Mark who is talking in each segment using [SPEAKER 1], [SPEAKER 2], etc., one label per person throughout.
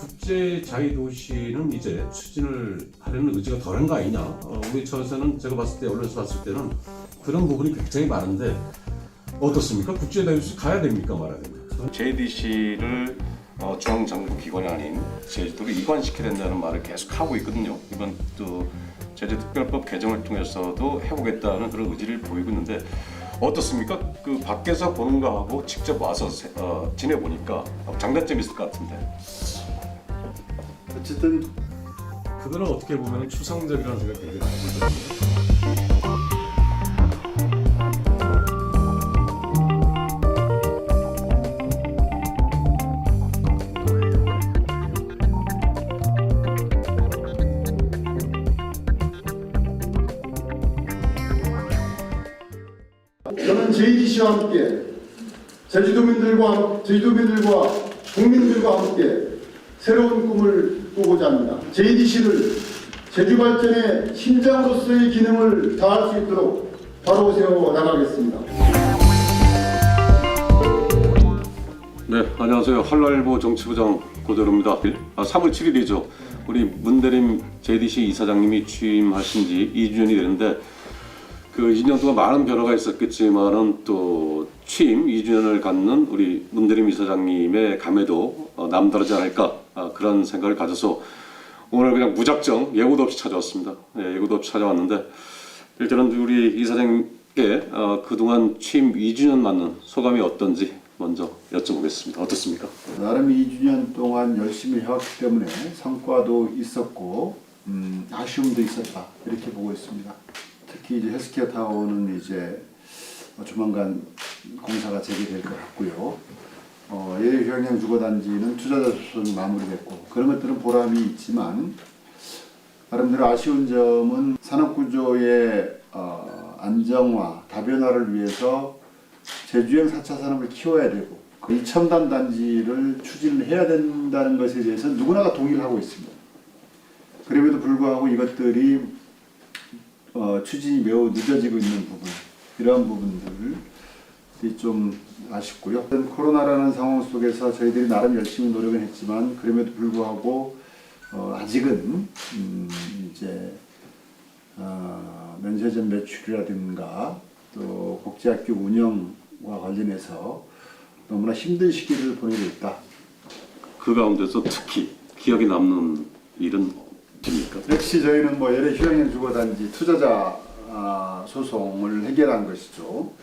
[SPEAKER 1] 국제자유도시는 이제 추진을 하려는 의지가 덜한 거 아니냐. 우리 처에서는 제가 봤을 때, 언론에서 봤을 때는 그런 부분이 굉장히 많은데 어떻습니까? 국제자유도시 가야 됩니까? 말아야 됩니까?
[SPEAKER 2] JDC를 중앙정부 기관이 아닌 제주도로 이관시켜야 된다는 말을 계속 하고 있거든요. 이번 또 제주특별법 개정을 통해서도 해보겠다는 그런 의지를 보이고 있는데 어떻습니까? 그 밖에서 보는 거하고 직접 와서 지내보니까 장단점이 있을 것 같은데.
[SPEAKER 3] 어쨌든
[SPEAKER 1] 그거는 어떻게 보면 추상적이라는 생각이 굉장히 많이 들거든요.
[SPEAKER 3] 저는 JDC와 함께 제주도민들과 국민들과 함께 새로운 꿈을 꾸고자 합니다. JDC를 제주 발전의 심장으로서의 기능을 다할 수 있도록 바로 세워 나가겠습니다.
[SPEAKER 1] 네, 안녕하세요. 한라일보 정치부장 고대로입니다. 3월 7일이죠. 우리 문대림 JDC 이사장님이 취임하신 지 2주년이 되는데 그 2년 동안 많은 변화가 있었겠지만은 또 취임 2주년을 갖는 우리 문대림 이사장님의 감회도 남다르지 않을까 그런 생각을 가져서 오늘 그냥 무작정 예고도 없이 찾아왔습니다. 네, 예고도 없이 찾아왔는데 일단은 우리 이사장님께 그동안 취임 2주년 맞는 소감이 어떤지 먼저 여쭤보겠습니다. 어떻습니까?
[SPEAKER 3] 나름 2주년 동안 열심히 해왔기 때문에 성과도 있었고 아쉬움도 있었다 이렇게 보고 있습니다. 특히 이제 헬스케어 타워는 이제 조만간 공사가 재개될 것 같고요. 예외 휴양장 주거단지는 투자자 소송이 마무리됐고 그런 것들은 보람이 있지만 나름대로 아쉬운 점은 산업구조의 안정화, 다변화를 위해서 제주행 4차 산업을 키워야 되고 이 첨단 단지를 추진을 해야 된다는 것에 대해서 누구나가 동의를 하고 있습니다. 그럼에도 불구하고 이것들이 추진이 매우 늦어지고 있는 부분, 이러한 부분들이 좀 아쉽고요. 코로나라는 상황 속에서 저희들이 나름 열심히 노력을 했지만 그럼에도 불구하고 아직은 이제 면세점 매출이라든가 또 국제학교 운영과 관련해서 너무나 힘든 시기를 보내고 있다.
[SPEAKER 1] 그 가운데서 특히 기억에 남는 일은 됩니까?
[SPEAKER 3] 역시 저희는 예래 휴양형 주거단지 투자자 소송을 해결한 것이죠.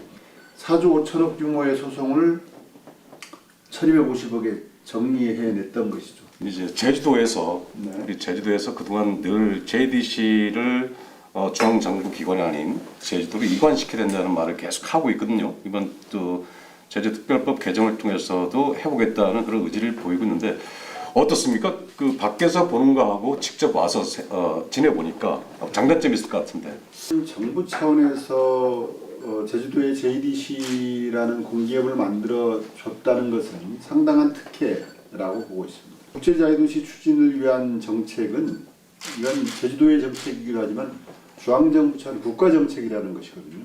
[SPEAKER 3] 4조 5천억 규모의 소송을 1250억에 정리해냈던 것이죠.
[SPEAKER 2] 이제 제주도에서
[SPEAKER 3] 네.
[SPEAKER 2] 우리 제주도에서 그동안 늘 JDC를 중앙정부 기관이 아닌 제주도로 이관시켜야 된다는 말을 계속 하고 있거든요. 이번 또 제주특별법 개정을 통해서도 해보겠다는 그런 의지를 보이고 있는데 어떻습니까? 그 밖에서 보는 거하고 직접 와서 지내보니까 장단점이 있을 것 같은데.
[SPEAKER 3] 정부 차원에서 제주도에 JDC라는 공기업을 만들어 줬다는 것은 상당한 특혜라고 보고 있습니다. 국제자유도시 추진을 위한 정책은 이건 제주도의 정책이기도 하지만 중앙정부 차원 국가정책이라는 것이거든요.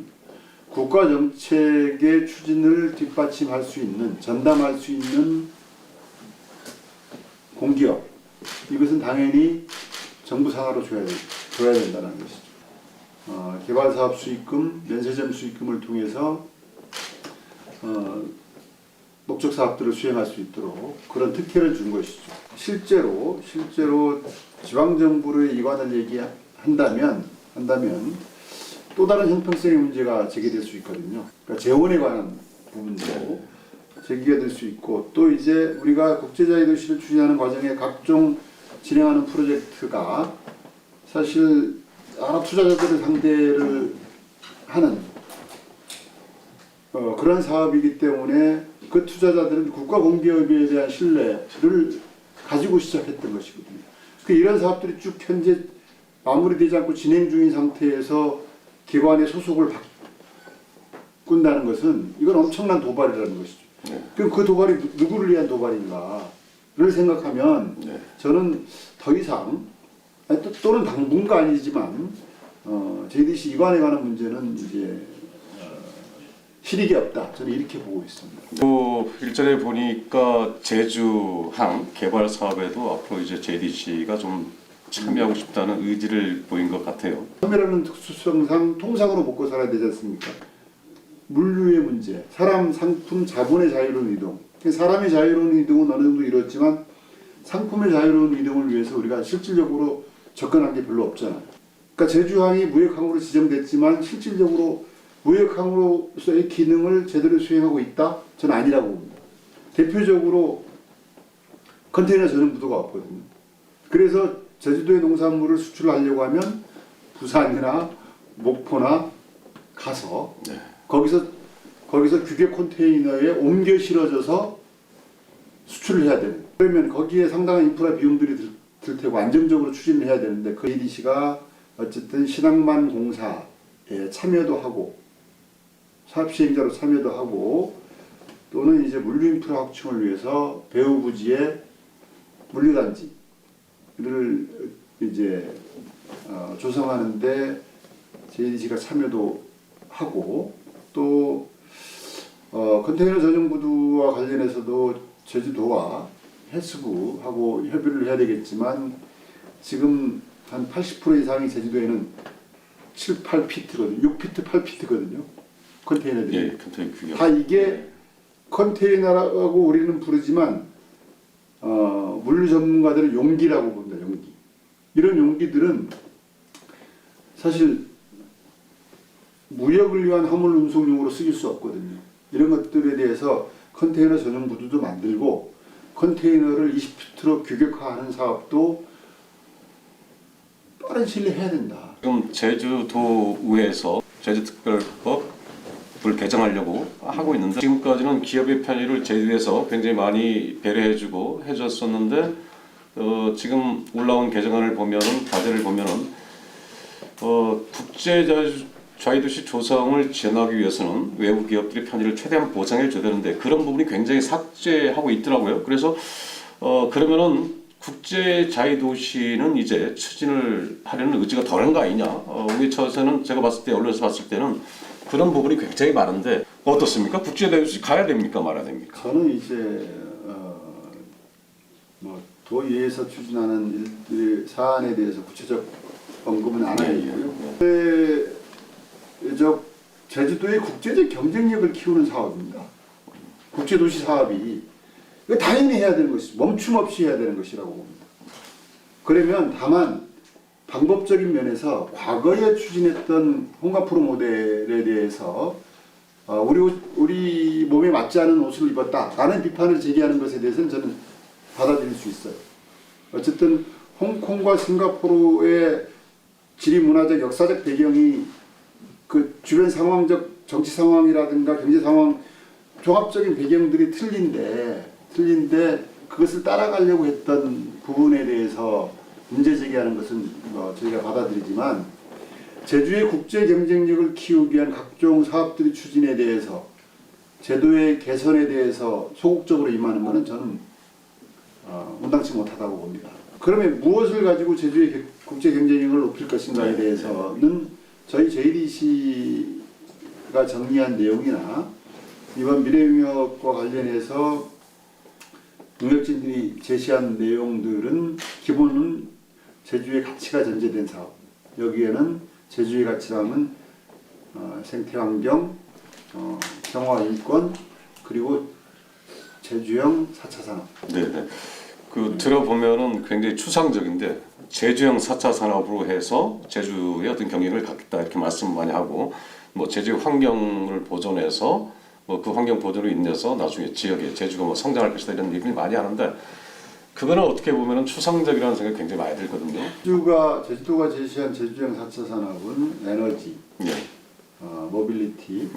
[SPEAKER 3] 국가정책의 추진을 뒷받침할 수 있는, 전담할 수 있는 공기업, 이것은 당연히 정부 산하로 줘야 된다는 것이죠. 개발사업 수익금, 면세점 수익금을 통해서 목적 사업들을 수행할 수 있도록 그런 특혜를 준 것이죠. 실제로 지방정부의 이관을 얘기한다면 또 다른 형평성의 문제가 제기될 수 있거든요. 그러니까 재원에 관한 부분도 제기가 될 수 있고 또 이제 우리가 국제자유도시를 추진하는 과정에 각종 진행하는 프로젝트가 사실 산업 투자자들을 상대를 하는 그런 사업이기 때문에 그 투자자들은 국가 공기업에 대한 신뢰를 가지고 시작했던 것이거든요. 이런 사업들이 쭉 현재 마무리되지 않고 진행 중인 상태에서 기관의 소속을 바꾼다는 것은 이건 엄청난 도발이라는 것이죠. 그럼 그 도발이 누구를 위한 도발인가를 생각하면 저는 더 이상 또는 당분간 아니지만 JDC 이관에 관한 문제는 이제 실익이 없다. 저는 이렇게 보고 있습니다.
[SPEAKER 2] 또 일전에 보니까 제주항 개발 사업에도 앞으로 이제 JDC가 좀 참여하고 싶다는 의지를 보인 것 같아요.
[SPEAKER 3] 섬이라는 특수성상 통상으로 먹고 살아야 되지 않습니까? 물류의 문제, 사람, 상품, 자본의 자유로운 이동. 사람의 자유로운 이동은 어느 정도 이뤘지만 상품의 자유로운 이동을 위해서 우리가 실질적으로 접근한 게 별로 없잖아요. 그러니까 제주항이 무역항으로 지정됐지만 실질적으로 무역항으로서의 기능을 제대로 수행하고 있다? 저는 아니라고 봅니다. 대표적으로 컨테이너 전용부도가 없거든요. 그래서 제주도의 농산물을 수출하려고 하면 부산이나 목포나 가서
[SPEAKER 2] 네.
[SPEAKER 3] 거기서 규격 컨테이너에 옮겨 실어져서 수출을 해야 되는. 그러면 거기에 상당한 인프라 비용들이 들 테고 안정적으로 추진을 해야 되는데 그 ADC가 어쨌든 신항만 공사에 참여도 하고 사업 시행자로 참여도 하고 또는 이제 물류 인프라 확충을 위해서 배후 부지에 물류단지를 이제 조성하는데 JDC가 참여도 하고 또 컨테이너 전용 부두와 관련해서도 제주도와 해수부하고 협의를 해야 되겠지만 지금 한 80% 이상이 제주도에는 7, 8피트거든요. 6피트, 8피트거든요. 컨테이너들이.
[SPEAKER 2] 예, 컨테이너 규격.
[SPEAKER 3] 다 이게 컨테이너라고 우리는 부르지만 물류 전문가들은 용기라고 부릅니다. 용기. 이런 용기들은 사실 무역을 위한 화물 운송용으로 쓰일 수 없거든요. 이런 것들에 대해서 컨테이너 전용 부두도 만들고 컨테이너를 20피트로 규격화하는 사업도 빠른 시일 내에 해야 된다.
[SPEAKER 2] 지금 제주도의회에서 제주특별법을 개정하려고 하고 있는데 지금까지는 기업의 편의를 제주에서 굉장히 많이 배려해주고 해줬었는데 지금 올라온 개정안을 보면은 과제를 보면은 국제 자유도시 조성을 지원하기 위해서는 외부 기업들의 편의를 최대한 보장해줘야 되는데 그런 부분이 굉장히 삭제하고 있더라고요. 그래서 그러면은 국제 자유도시는 이제 추진을 하려는 의지가 덜한 거 아니냐? 우리 처에서는 제가 봤을 때 언론에서 봤을 때는 그런 부분이 굉장히 많은데 어떻습니까? 국제 자유도시 가야 됩니까 말아야 됩니까?
[SPEAKER 3] 저는 이제 뭐 도의회에서 추진하는 일들의 사안에 대해서 구체적 언급은 안 하고요. 제주도의 국제적 경쟁력을 키우는 사업입니다. 국제도시 사업이 이거 당연히 해야 되는 것이 멈춤 없이 해야 되는 것이라고 봅니다. 그러면 다만 방법적인 면에서 과거에 추진했던 홍가프로 모델에 대해서 우리 몸에 맞지 않은 옷을 입었다라는 비판을 제기하는 것에 대해서는 저는 받아들일 수 있어요. 어쨌든 홍콩과 싱가포르의 지리 문화적 역사적 배경이 그 주변 상황적 정치 상황이라든가 경제 상황 종합적인 배경들이 틀린데 그것을 따라가려고 했던 부분에 대해서 문제 제기하는 것은 저희가 받아들이지만 제주의 국제 경쟁력을 키우기 위한 각종 사업들의 추진에 대해서 제도의 개선에 대해서 소극적으로 임하는 것은 저는 온당치 못하다고 봅니다. 그러면 무엇을 가지고 제주의 국제 경쟁력을 높일 것인가에 대해서는 저희 JDC가 정리한 내용이나 이번 미래융협과 관련해서 농협진들이 제시한 내용들은 기본은 제주의 가치가 전제된 사업. 여기에는 제주의 가치라면 생태환경, 평화인권 그리고 제주형 4차 산업.
[SPEAKER 2] 네네. 들어보면은 굉장히 추상적인데 제주형 4차 산업으로 해서 제주의 어떤 경쟁을 갖겠다 이렇게 말씀 많이 하고 뭐 제주 환경을 보존해서 뭐 그 환경 보존으로 인해서 나중에 지역에 제주가 뭐 성장할 것이다 이런 얘기를 많이 하는데 그거는 어떻게 보면은 추상적이라는 생각이 굉장히 많이 들거든요.
[SPEAKER 3] 제주도가 제시한 제주형 4차 산업은 에너지, 모빌리티,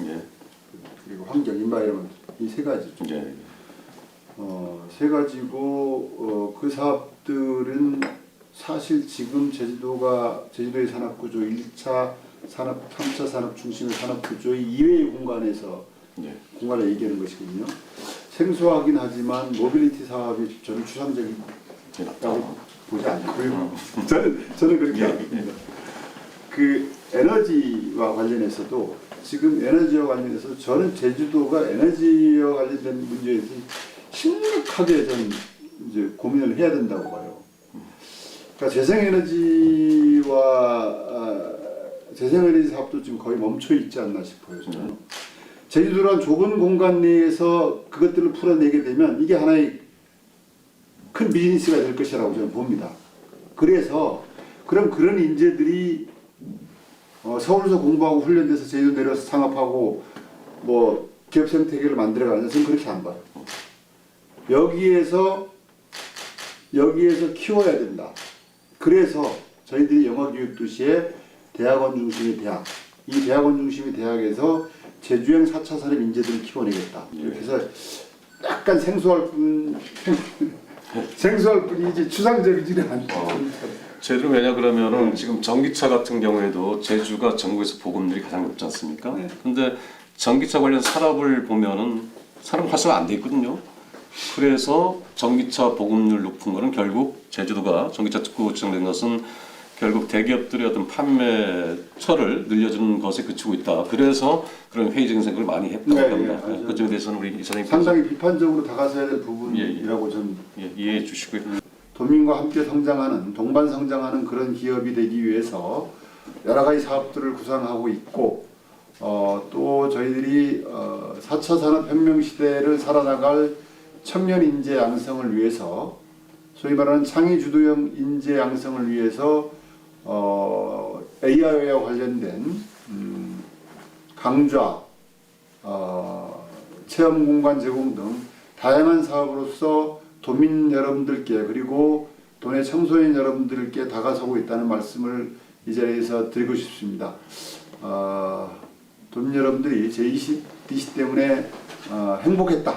[SPEAKER 3] 그리고 환경, 인바이러먼트 이 세 가지죠. 세 가지고 그 사업들은 사실 지금 제주도의 산업구조 1차 산업, 3차 산업 중심의 산업구조의 이외의 공간을 얘기하는 것이거든요. 생소하긴 하지만 모빌리티 사업이 저는 추상적이라고 보지 않고요. 저는 그렇게 봅니다. 그 에너지와 관련해서도 지금 에너지와 관련해서 저는 제주도가 에너지와 관련된 문제에서 심각하게 좀 이제 고민을 해야 된다고 봐요. 그러니까 재생에너지 사업도 지금 거의 멈춰 있지 않나 싶어요. 저는. 제주도란 좁은 공간 내에서 그것들을 풀어내게 되면 이게 하나의 큰 비즈니스가 될 것이라고 저는 봅니다. 그래서 그럼 그런 인재들이 서울에서 공부하고 훈련돼서 제주도 내려서 창업하고 뭐 기업 생태계를 만들어가는 저는 그렇게 안 봐요. 여기에서 키워야 된다. 그래서 저희들이 영어교육도시의 대학원 중심의 대학, 이 대학원 중심의 대학에서 제주행 4차 산업 인재들을 키워내겠다. 이렇게 해서 약간 생소할 뿐이지 추상적이지는 않다.
[SPEAKER 2] 제주는 왜냐 그러면은 지금 전기차 같은 경우에도 제주가 전국에서 보급률이 가장 높지 않습니까?
[SPEAKER 3] 네.
[SPEAKER 2] 근데 전기차 관련 산업을 보면은 산업 활성화 안 돼 있거든요. 그래서 전기차 보급률 높은 거는 결국 제주도가 전기차 특구 지정된 것은 결국 대기업들의 어떤 판매처를 늘려주는 것에 그치고 있다. 그래서 그런 회의적인 생각을 많이 했다고 합니다. 그 점에 대해서는 우리 이사님
[SPEAKER 3] 상당히 비판적으로 다가서야 될 부분이라고 저는
[SPEAKER 2] 이해해 주시고요.
[SPEAKER 3] 도민과 함께 성장하는 동반 성장하는 그런 기업이 되기 위해서 여러 가지 사업들을 구상하고 있고 또 저희들이 4차 산업혁명 시대를 살아나갈 청년 인재 양성을 위해서 소위 말하는 창의 주도형 인재 양성을 위해서 AI와 관련된 강좌, 체험 공간 제공 등 다양한 사업으로서 도민 여러분들께 그리고 도내 청소년 여러분들께 다가서고 있다는 말씀을 이 자리에서 드리고 싶습니다. 도민 여러분들이 제20DC 때문에 행복했다.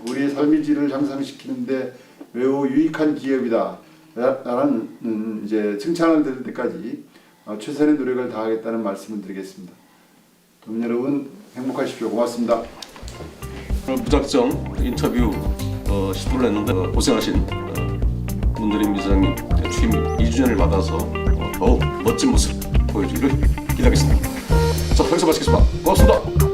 [SPEAKER 3] 우리의 삶의 질을 향상시키는데 매우 유익한 기업이다. 라는 이제 칭찬을 들을 때까지 최선의 노력을 다하겠다는 말씀을 드리겠습니다. 도민 여러분 행복하십시오. 고맙습니다.
[SPEAKER 2] 오늘 무작정 인터뷰 시도를 했는데 고생하신 문대림 이사장님 취임 2주년을 받아서 더욱 멋진 모습 보여주기를 기대하겠습니다. 자, 여기서 마치겠습니다. 고맙습니다.